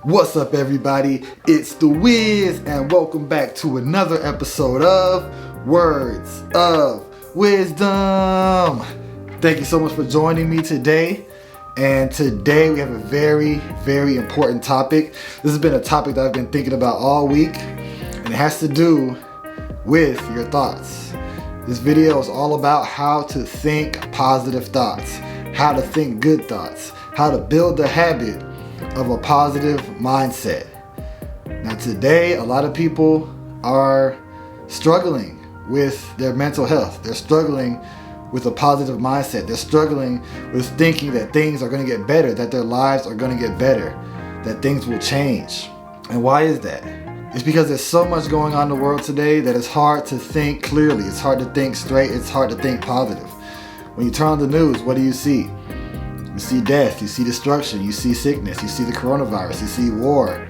What's up, everybody? It's the Wiz, and welcome back to another episode of Words of Wisdom. Thank you so much for joining me today. And today we have a very, very important topic. This has been a topic that I've been thinking about all week, and it has to do with your thoughts. This video is all about how to think positive thoughts, how to think good thoughts, how to build the habit of a positive mindset. Now today, a lot of people are struggling with their mental health. They're struggling with a positive mindset. They're struggling with thinking that things are going to get better, that their lives are going to get better, that things will change. And why is that? It's because there's so much going on in the world today that it's hard to think clearly. It's hard to think straight. It's hard to think positive. When you turn on the news, what do you see? You see death, you see destruction, you see sickness, you see the coronavirus, you see war,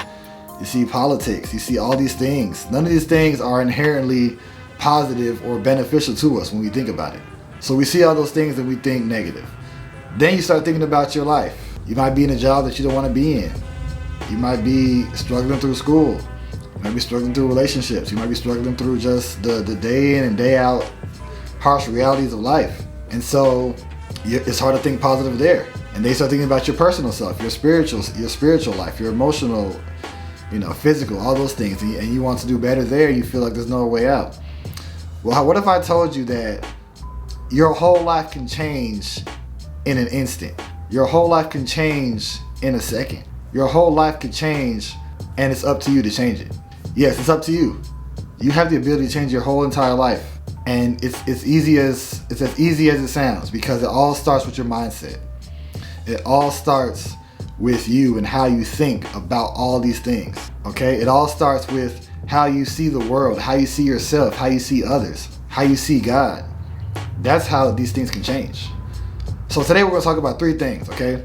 you see politics, you see all these things. None of these things are inherently positive or beneficial to us when we think about it. So we see all those things and we think negative. Then you start thinking about your life. You might be in a job that you don't want to be in. You might be struggling through school. You might be struggling through relationships. You might be struggling through just the day in and day out harsh realities of life. And so it's hard to think positive there. And they start thinking about your personal self, your spiritual life, your emotional, physical, all those things. And you want to do better there. You feel like there's no way out. Well, what if I told you that your whole life can change in an instant? Your whole life can change in a second. Your whole life could change, and it's up to you to change it. Yes, it's up to you. You have the ability to change your whole entire life. And it's as easy as it sounds, because it all starts with your mindset. It all starts with you and how you think about all these things. Okay? It all starts with how you see the world, how you see yourself, how you see others, how you see God. That's how these things can change. So today we're going to talk about three things, okay?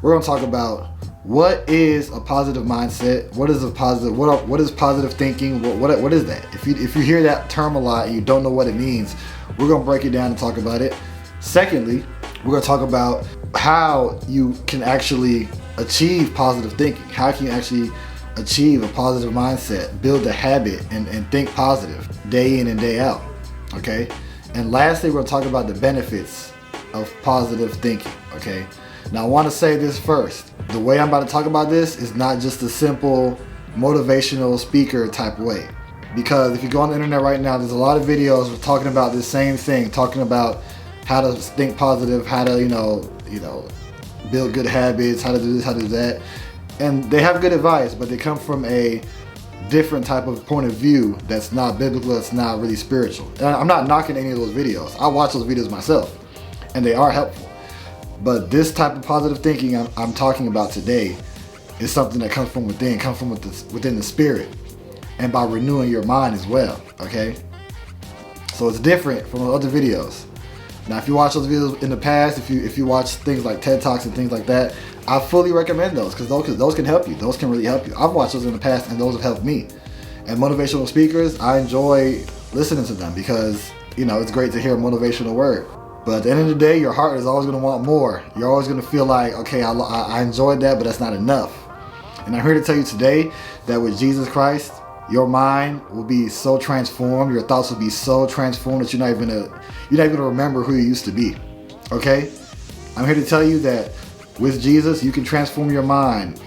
We're going to talk about what is a positive mindset, what is positive thinking, what is that? If you hear that term a lot and you don't know what it means, we're going to break it down and talk about it. Secondly, we're going to talk about how you can actually achieve positive thinking, how can you actually achieve a positive mindset, build a habit and think positive day in and day out, okay? And lastly, we're going to talk about the benefits of positive thinking, okay? Now I want to say this first. The way I'm about to talk about this is not just a simple motivational speaker type way. Because if you go on the internet right now, there's a lot of videos talking about this same thing, talking about how to think positive, how to, build good habits, how to do this, how to do that. And they have good advice, but they come from a different type of point of view that's not biblical, that's not really spiritual. And I'm not knocking any of those videos. I watch those videos myself, and they are helpful. But this type of positive thinking I'm talking about today is something that comes from within, within the spirit, and by renewing your mind as well, okay? So it's different from other videos. Now, if you watch those videos in the past, if you watch things like TED Talks and things like that, I fully recommend those because those can help you. Those can really help you. I've watched those in the past, and those have helped me. And motivational speakers, I enjoy listening to them because, it's great to hear a motivational word. But at the end of the day, your heart is always going to want more. You're always going to feel like, okay, I enjoyed that, but that's not enough. And I'm here to tell you today that with Jesus Christ, your mind will be so transformed, your thoughts will be so transformed that you're not even going to remember who you used to be. Okay? I'm here to tell you that with Jesus, you can transform your mind.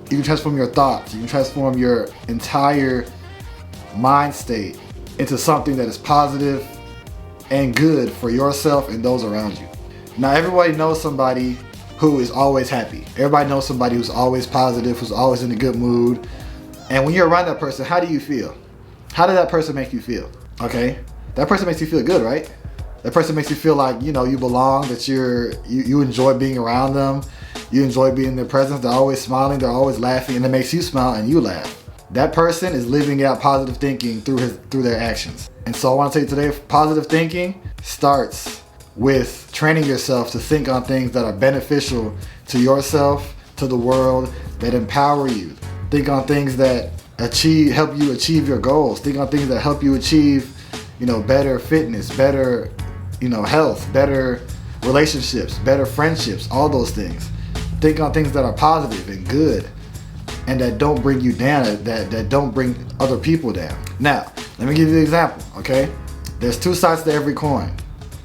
You can transform your thoughts. You can transform your entire mind state into something that is positive and good for yourself and those around you. Now, everybody knows somebody who is always happy. Everybody knows somebody who's always positive, who's always in a good mood. And when you're around that person, how do you feel? How does that person make you feel? Okay? That person makes you feel good, right? That person makes you feel like, you belong, that you enjoy being around them. You enjoy being in their presence. They're always smiling, they're always laughing, and it makes you smile and you laugh. That person is living out positive thinking through their actions. And so I want to tell you today, positive thinking starts with training yourself to think on things that are beneficial to yourself, to the world, that empower you. Think on things that help you achieve your goals. Think on things that help you achieve, better fitness, better, health, better relationships, better friendships, all those things. Think on things that are positive and good. and that don't bring you down, that don't bring other people down. Now, let me give you an example, okay? There's two sides to every coin,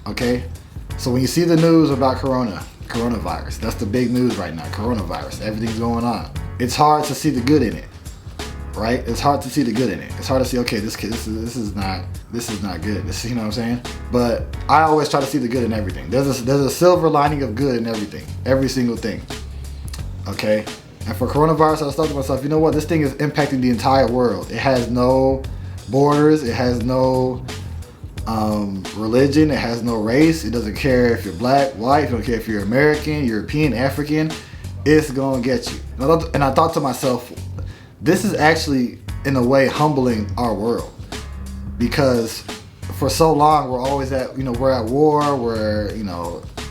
okay? So when you see the news about coronavirus, that's the big news right now, coronavirus, everything's going on. It's hard to see the good in it, right? It's hard to see the good in it. It's hard to see, okay, this is not good. This, you know what I'm saying? But I always try to see the good in everything. There's a silver lining of good in everything, every single thing, okay? And for coronavirus, I was thought to myself, you know what? This thing is impacting the entire world. It has no borders. It has no religion. It has no race. It doesn't care if you're black, white. It don't care if you're American, European, African. It's gonna get you. And I thought to myself, this is actually, in a way, humbling our world, because for so long we're always we're at war. We're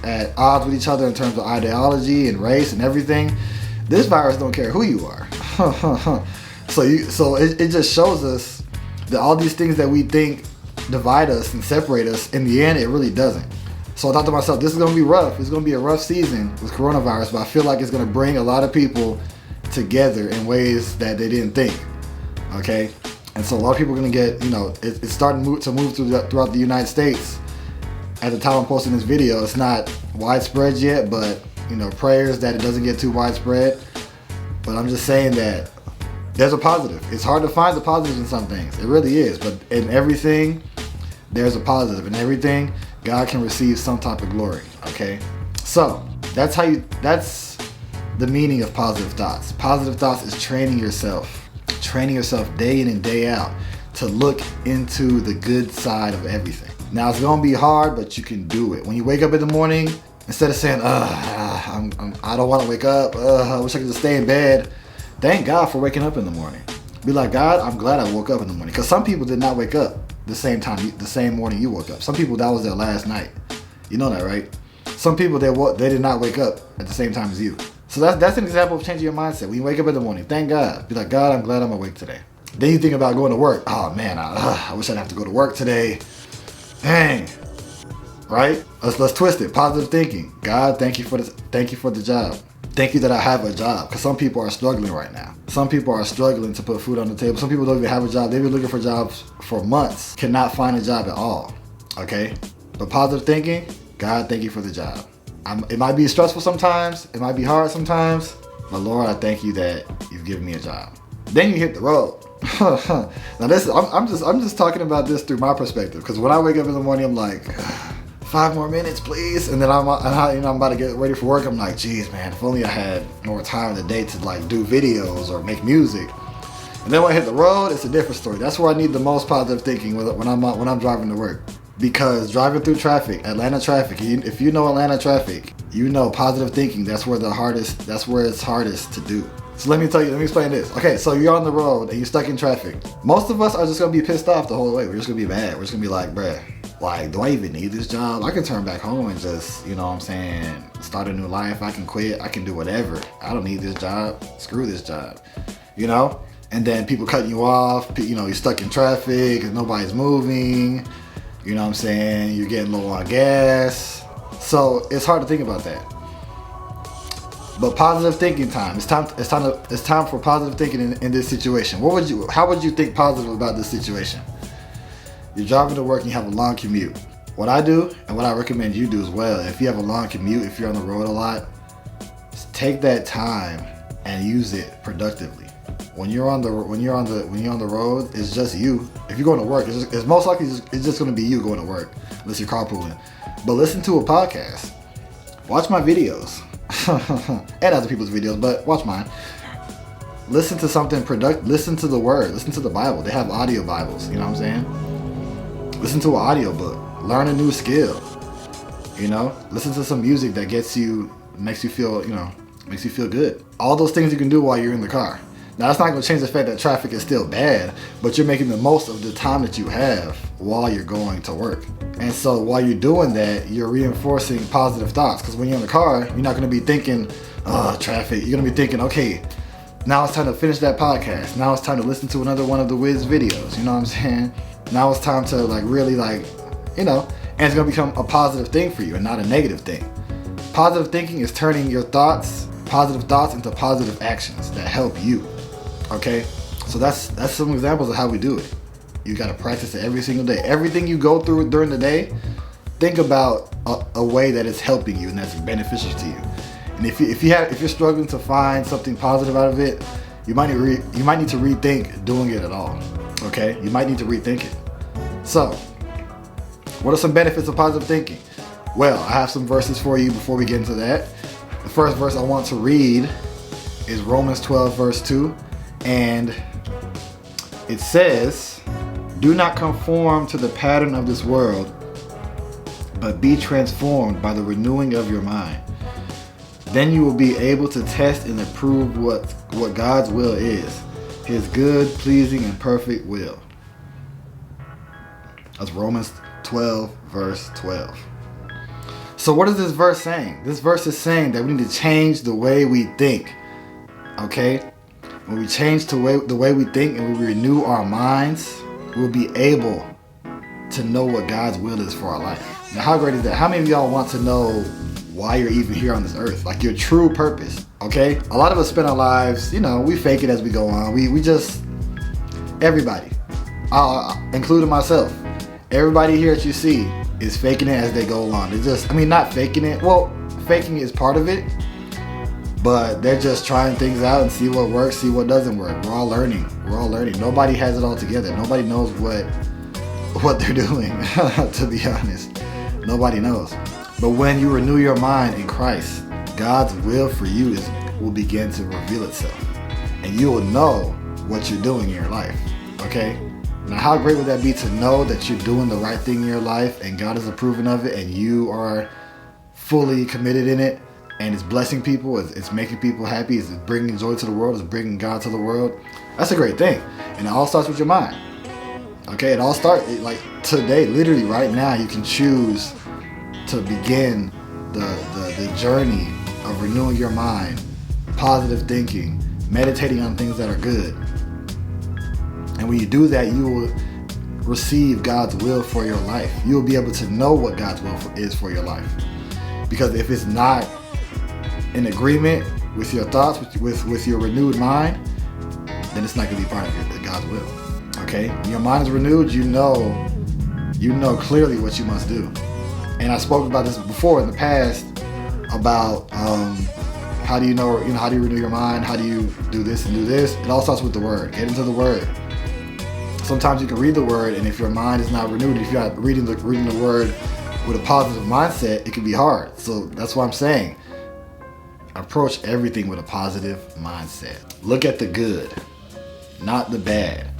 at odds with each other in terms of ideology and race and everything. This virus don't care who you are. So it just shows us that all these things that we think divide us and separate us, in the end, it really doesn't. So I thought to myself, this is going to be rough. It's going to be a rough season with coronavirus, but I feel like it's going to bring a lot of people together in ways that they didn't think. Okay? And so a lot of people are going to get, it's starting to move throughout the United States. At the time I'm posting this video, it's not widespread yet, but prayers that it doesn't get too widespread. But I'm just saying that there's a positive. It's hard to find the positive in some things. It really is. But in everything, there's a positive. In everything, God can receive some type of glory. Okay? So that's the meaning of positive thoughts. Positive thoughts is training yourself day in and day out to look into the good side of everything. Now it's gonna be hard, but you can do it. When you wake up in the morning, instead of saying, I don't want to wake up, I wish I could just stay in bed, thank God for waking up in the morning. Be like, God, I'm glad I woke up in the morning. Because some people did not wake up the same morning you woke up. Some people, that was their last night. You know that, right? Some people, they did not wake up at the same time as you. So that's an example of changing your mindset. When you wake up in the morning, thank God. Be like, God, I'm glad I'm awake today. Then you think about going to work. Oh man, I wish I didn't have to go to work today. Dang. Right? Let's twist it. Positive thinking. God, thank you for the job. Thank you that I have a job. Because some people are struggling right now. Some people are struggling to put food on the table. Some people don't even have a job. They've been looking for jobs for months. Cannot find a job at all. Okay? But positive thinking, God, thank you for the job. It might be stressful sometimes. It might be hard sometimes. But Lord, I thank you that you've given me a job. Then you hit the road. Now this, I'm just talking about this through my perspective. Because when I wake up in the morning, I'm like, 5 more minutes, please. And then I'm about to get ready for work. I'm like, geez, man, if only I had more time in the day to do videos or make music. And then when I hit the road, it's a different story. That's where I need the most positive thinking when I'm driving to work. Because driving through traffic, Atlanta traffic, if you know Atlanta traffic, positive thinking, that's where it's hardest to do. So let me explain this. Okay, so you're on the road and you're stuck in traffic. Most of us are just gonna be pissed off the whole way. We're just gonna be mad. We're just gonna be like, bruh, do I even need this job? I can turn back home and just, start a new life. I can quit. I can do whatever. I don't need this job. Screw this job. And then people cutting you off. You're stuck in traffic and nobody's moving. You know what I'm saying? You're getting low on gas. So it's hard to think about that. But positive thinking time. It's time for positive thinking in this situation. How would you think positive about this situation? You're driving to work and you have a long commute. What I do, and what I recommend you do as well, if you have a long commute, if you're on the road a lot, take that time and use it productively. When you're on the road, it's just you. If you're going to work, it's most likely it's just going to be you going to work, unless you're carpooling. But listen to a podcast. Watch my videos. And other people's videos, but watch mine. Listen to something productive. Listen to the word. Listen to the Bible. They have audio Bibles. You know what I'm saying? Listen to an audio book. Learn a new skill. Listen to some music that makes you feel good. All those things you can do while you're in the car. Now, that's not going to change the fact that traffic is still bad, but you're making the most of the time that you have while you're going to work. And so while you're doing that, you're reinforcing positive thoughts. Because when you're in the car, you're not going to be thinking, traffic. You're going to be thinking, okay, now it's time to finish that podcast. Now it's time to listen to another one of the Wiz videos. You know what I'm saying? Now it's time to really and it's going to become a positive thing for you and not a negative thing. Positive thinking is turning your positive thoughts into positive actions that help you. Okay, so that's some examples of how we do it. You got to practice it every single day. Everything you go through during the day, think about a way that is helping you and that's beneficial to you. And if you're struggling to find something positive out of it, you might need to rethink doing it at all. Okay, you might need to rethink it. So, what are some benefits of positive thinking? Well, I have some verses for you before we get into that. The first verse I want to read is Romans 12 verse 2, and it says, "Do not conform to the pattern of this world, but be transformed by the renewing of your mind. Then you will be able to test and approve what God's will is, His good, pleasing, and perfect will." That's Romans 12 verse 12. So what is this verse saying? This verse is saying that we need to change the way we think. Okay? When we change the way we think and we renew our minds, we'll be able to know what God's will is for our life. Now, how great is that? How many of y'all want to know why you're even here on this earth? Like your true purpose, okay? A lot of us spend our lives, we fake it as we go on. We just, everybody, including myself, everybody here that you see is faking it as they go along. They're just, not faking it. Well, faking is part of it, but they're just trying things out and see what works, see what doesn't work. We're all learning. Nobody has it all together. Nobody knows what they're doing, to be honest. Nobody knows. But when you renew your mind in Christ, God's will for you will begin to reveal itself. And you will know what you're doing in your life. Okay? Now, how great would that be to know that you're doing the right thing in your life and God is approving of it and you are fully committed in it and it's blessing people, it's making people happy, it's bringing joy to the world, it's bringing God to the world. That's a great thing. And it all starts with your mind. Okay? It all starts, like today, literally right now, you can choose to begin the journey of renewing your mind, positive thinking, meditating on things that are good. And when you do that, you will receive God's will for your life. You will be able to know what God's will is for your life. Because if it's not in agreement with your thoughts, with your renewed mind, then it's not going to be part of God's will. Okay? When your mind is renewed, you know clearly what you must do. And I spoke about this before in the past about how do you know, how do you renew your mind? How do you do this and do this? It all starts with the Word. Get into the Word. Sometimes you can read the Word, and if your mind is not renewed, if you're not reading the Word with a positive mindset, it can be hard. So that's what I'm saying. Approach everything with a positive mindset. Look at the good, not the bad.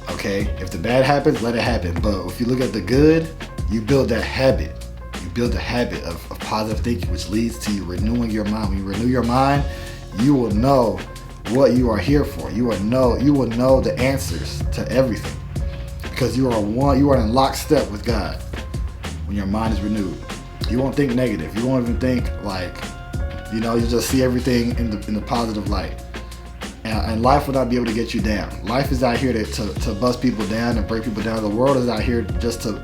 Okay? If the bad happens, let it happen. But if you look at the good, you build that habit. You build a habit of positive thinking, which leads to you renewing your mind. When you renew your mind, you will know what you are here for. You will know the answers to everything. Because you are in lockstep with God when your mind is renewed. You won't think negative. You won't even think you just see everything in the positive light. And life will not be able to get you down. Life is out here to bust people down and break people down. The world is out here just to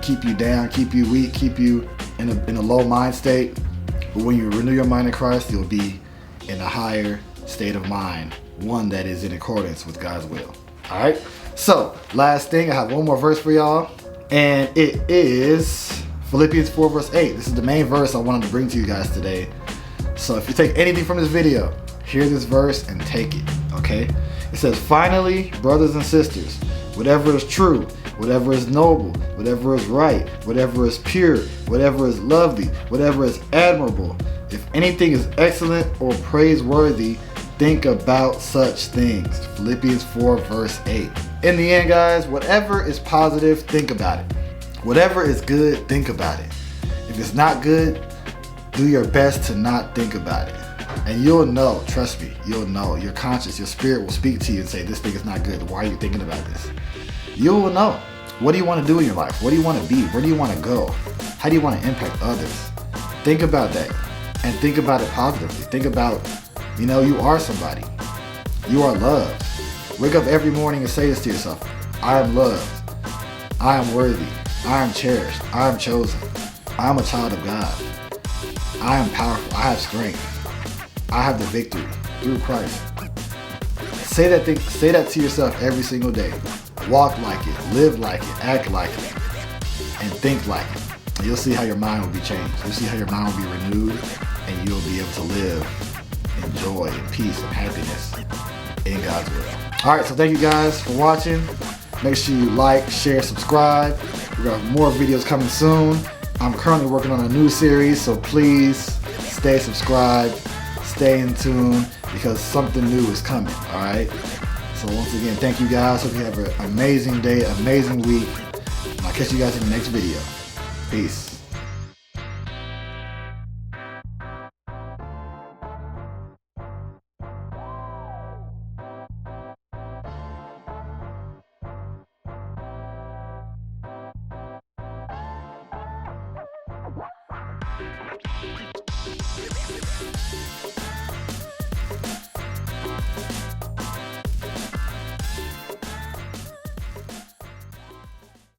keep you down, keep you weak, keep you in a low mind state. But when you renew your mind in Christ, you'll be in a higher state of mind, one that is in accordance with God's will. All right. So last thing, I have one more verse for y'all, and it is Philippians 4 verse 8. This is the main verse I wanted to bring to you guys today. So if you take anything from this video, hear this verse and take it. Okay. It says, "Finally, brothers and sisters, whatever is true, whatever is noble, whatever is right, whatever is pure, whatever is lovely, whatever is admirable, if anything is excellent or praiseworthy, think about such things." Philippians 4 verse 8. In the end, guys, whatever is positive, think about it. Whatever is good, think about it. If it's not good, do your best to not think about it. And you'll know, trust me, you'll know. Your conscience, your spirit will speak to you and say, this thing is not good. Why are you thinking about this? You will know. What do you want to do in your life? What do you want to be? Where do you want to go? How do you want to impact others? Think about that. And think about it positively. Think about, you are somebody. You are loved. Wake up every morning and say this to yourself. I am loved. I am worthy. I am cherished. I am chosen. I am a child of God. I am powerful. I have strength. I have the victory through Christ. Say that to yourself every single day. Walk like it, live like it, act like it, and think like it. And you'll see how your mind will be changed. You'll see how your mind will be renewed, and you'll be able to live in joy and peace and happiness in God's will. All right, so thank you guys for watching. Make sure you like, share, subscribe. We got more videos coming soon. I'm currently working on a new series, so please stay subscribed, stay in tune, because something new is coming, all right? So once again, thank you guys. Hope you have an amazing day, amazing week. And I'll catch you guys in the next video. Peace.